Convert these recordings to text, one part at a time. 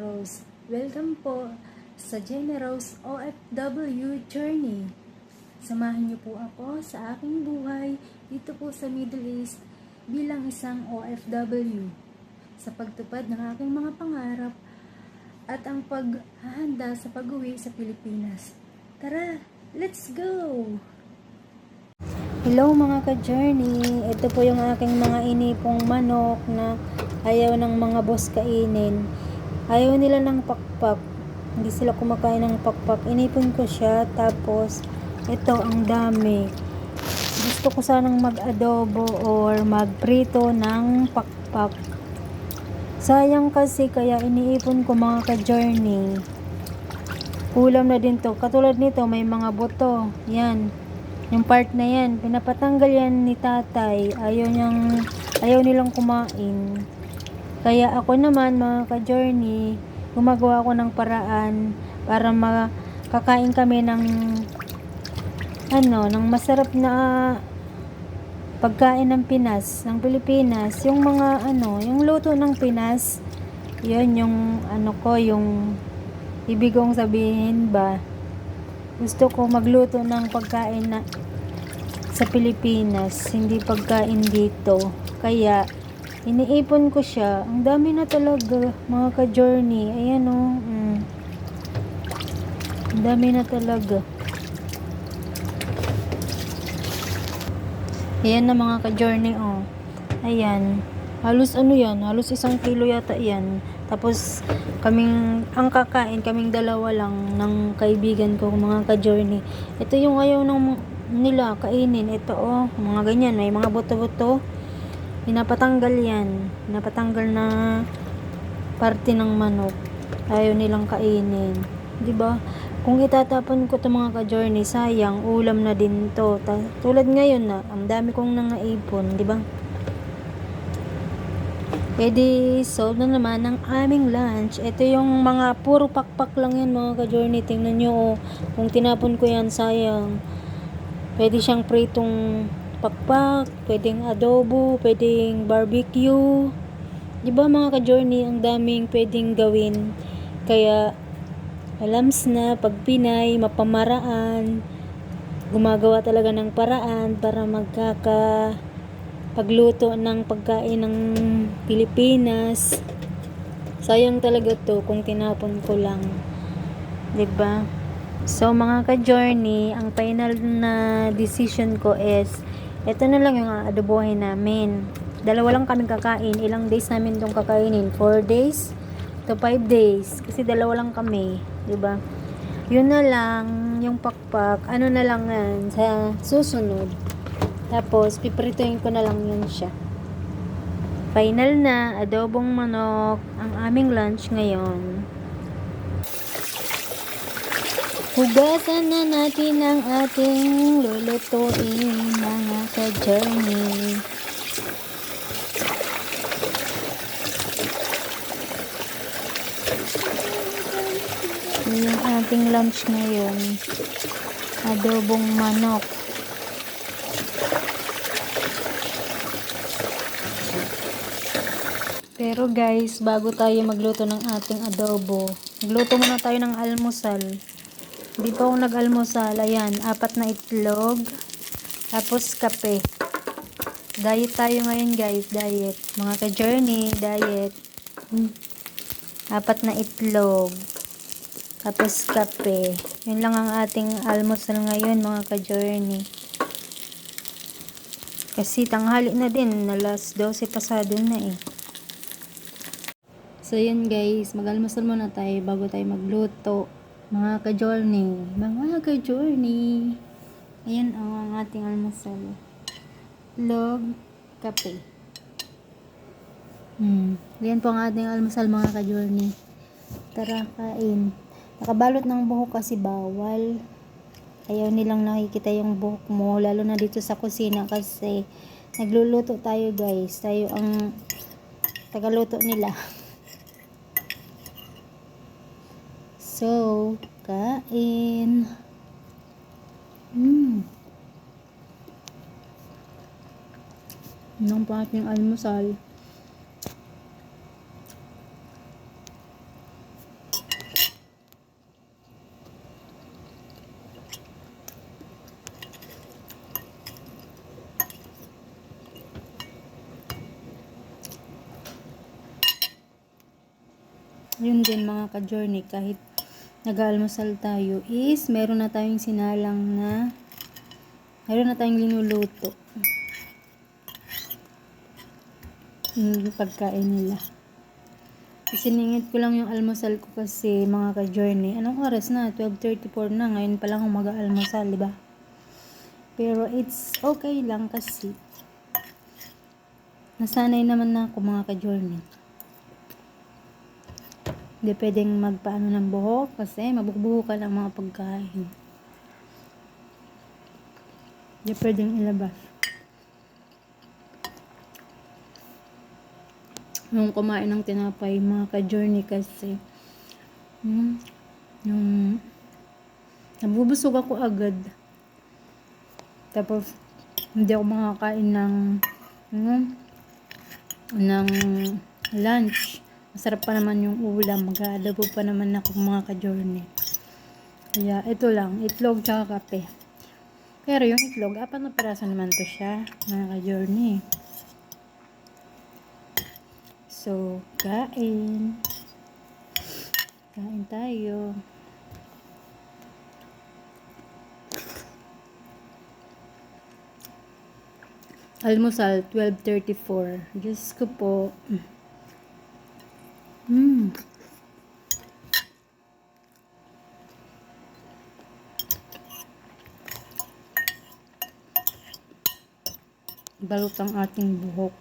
Rose. Welcome po sa Jenny Rose OFW Journey. Samahan niyo po ako sa aking buhay dito po sa Middle East bilang isang OFW sa pagtupad ng aking mga pangarap at ang paghahanda sa pag-uwi sa Pilipinas. Tara, let's go! Hello mga ka-journey, ito po yung aking mga inipong manok na ayaw ng mga boss kainin. Ayaw nila ng pakpak, hindi sila kumakain ng pakpak. Inipon ko siya, tapos ito ang dami. Gusto ko sanang mag-adobo or magprito ng pakpak. Sayang kasi, kaya iniipon ko mga ka-journey. Ulam na din to, katulad nito may mga buto, yan. Yung part na yan, pinapatanggal yan ni tatay. Ayaw nilang kumain. Kaya ako naman mga ka-journey, gumagawa ako ng paraan para makakain kami ng masarap na pagkain ng Pinas, ng Pilipinas. Yung mga yung luto ng Pinas, yun yung yung ibig kong sabihin ba. Gusto ko magluto ng pagkain na sa Pilipinas, hindi pagkain dito. Kaya iniipon ko siya. Ang dami na talaga mga ka-journey. Ayan o. Ang dami na talaga. Ayan na mga ka-journey o. Ayan. Halos halos 1 kilo yata yan. Tapos ang kakain, kaming dalawa lang ng kaibigan ko mga ka-journey. Ito yung ayaw nila kainin. Ito mga ganyan, may mga buto-buto. Pinapatanggal yan. Pinapatanggal na parte ng manok. Ayaw nilang kainin. 'Di ba? Kung itatapon ko 'to mga ka-journey, sayang, ulam na din 'to. Tulad ngayon na, ang dami kong nangaipon, 'di ba? Pwede solve na naman ang aming lunch. Ito yung mga puro pakpak lang yan mga ka-journey. Tingnan nyo kung tinapon ko yan, sayang. Pwede siyang pritong pakpak, pwedeng adobo, pwedeng barbecue. Diba mga ka-journey, ang daming pwedeng gawin. Kaya alams na pag Pinay, mapamaraan, gumagawa talaga ng paraan para pagluto ng pagkain ng Pilipinas. Sayang talaga to kung tinapon ko lang, 'di ba? So mga ka-journey, ang final na decision ko is ito na lang yung aadobohin namin. 2 lang kaming kakain. Ilang days namin tong kakainin? 4 days to 5 days kasi 2 lang kami, 'di ba? Yun na lang yung pakpak. Na lang yan sa susunod. Tapos, piprituin ko na lang yun siya. Final na, adobong manok, ang aming lunch ngayon. Hugasan na natin ang ating lulutuin, mga ka-journey. Yung ating lunch ngayon, adobong manok. Pero guys, bago tayo magluto ng ating adobo, magluto muna tayo ng almusal. Hindi pa ako nag-almusal. Ayan, 4 na itlog. Tapos kape. Diet tayo ngayon guys, diet. Mga ka-journey, diet. 4 na itlog. Tapos kape. Yun lang ang ating almusal ngayon mga ka-journey. Kasi tanghali na din, alas 12 pasado na eh. So yun guys, mag-almusal muna tayo bago tayo magluto. Mga ka-journey. Mga ka-journey. Ayan ang ating almusal. Itlog, kape. Ayan po ang ating almusal mga ka-journey. Tara, kain. Nakabalot ng buhok kasi bawal. Ayaw nilang nakikita yung buhok mo, lalo na dito sa kusina kasi nagluluto tayo guys. Tayo ang tagaluto nila. So, kain. Anong pa ating almusal? yun din mga ka-journey, kahit nag-almusal tayo is meron na tayong linuluto yung pagkain nila. Isiningit ko lang yung almusal ko kasi mga ka-journey. Anong oras na? 12:34 na. Ngayon pa lang ako mag-aalmusal, diba? Pero it's okay lang kasi nasanay naman na ako mga ka-journey. Hindi pwedeng magpaano ng buhok kasi mabukbuhukan ang mga pagkain. Hindi pwedeng ilabas. Nung kumain ng tinapay mga ka-journey kasi yung nabubusog ako agad. Tapos hindi ako makakain ng lunch. Masarap pa naman yung ulam. Mag-adobo pa naman ako mga ka-journey. Kaya ito lang, itlog tsaka kape. Pero yung itlog, 4 na piraso naman to siya mga ka-journey. So, kain tayo. Almusal, 12:34. Diyos ko po. Balot ang ating buhok.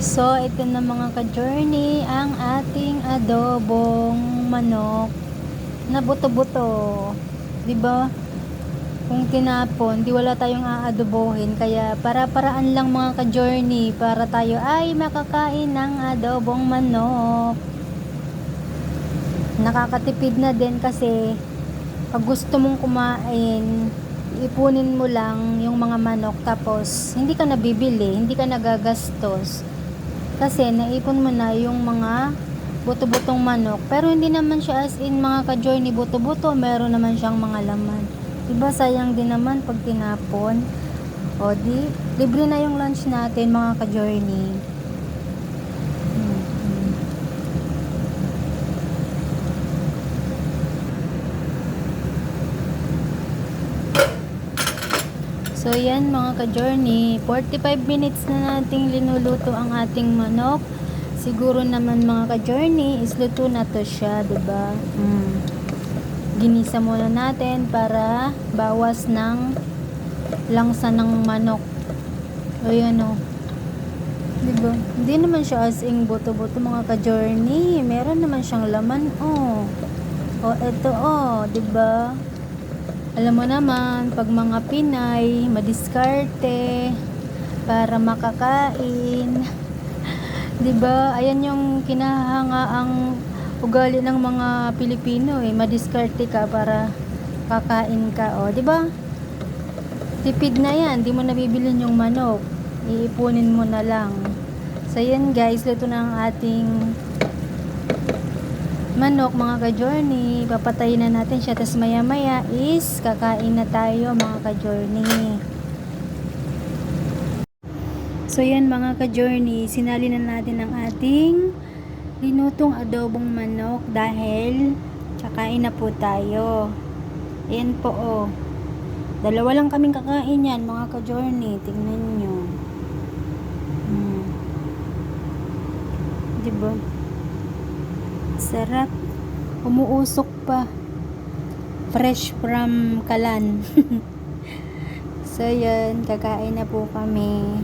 So, ito na mga ka-journey, ang ating adobong manok na buto-buto. 'Di ba? Kung tinapon, di wala tayong aadobohin. Kaya para-paraan lang mga ka-journey para tayo ay makakain ng adobong manok. Nakakatipid na din kasi pag gusto mong kumain, ipunin mo lang yung mga manok tapos hindi ka nabibili, hindi ka nagagastos. Kasi naipon mo na yung mga buto-butong manok. Pero hindi naman siya as in mga ka-journey buto-buto. Meron naman siyang mga laman. Diba sayang din naman pag tinapon. O di, libre na yung lunch natin mga ka-journey. So yan mga ka-journey, 45 minutes na nating linuluto ang ating manok. Siguro naman mga ka-journey, is luto na to siya, 'di ba? Ginisa muna natin para bawas ng langsa ng manok. Ayan o. 'Di ba? Hindi naman siya as in buto-buto mga ka-journey. Meron naman siyang laman oh. O eto oh, 'di ba? Alam mo naman, pag mga Pinay, madiskarte para makakain. 'Di ba? Ayan yung kinahangaang ugali ng mga Pilipino eh, madiskarte ka para kakain ka, oh, 'di ba? Tipid na 'yan, di mo nabibilin yung manok. Iipunin mo na lang. So yan guys, luto na ang ating manok mga ka-journey. Papatayin na natin siya, tapos maya maya is kakain na tayo mga ka-journey. So yan mga ka-journey, sinali na natin ang ating linutong adobong manok dahil kakain na po tayo. Ayan po oh. Dalawa lang kaming kakain yan mga ka-journey. Tingnan nyo. Diba? Sarap. Umuusok pa. Fresh from kalan. So yan, kakain na po kami.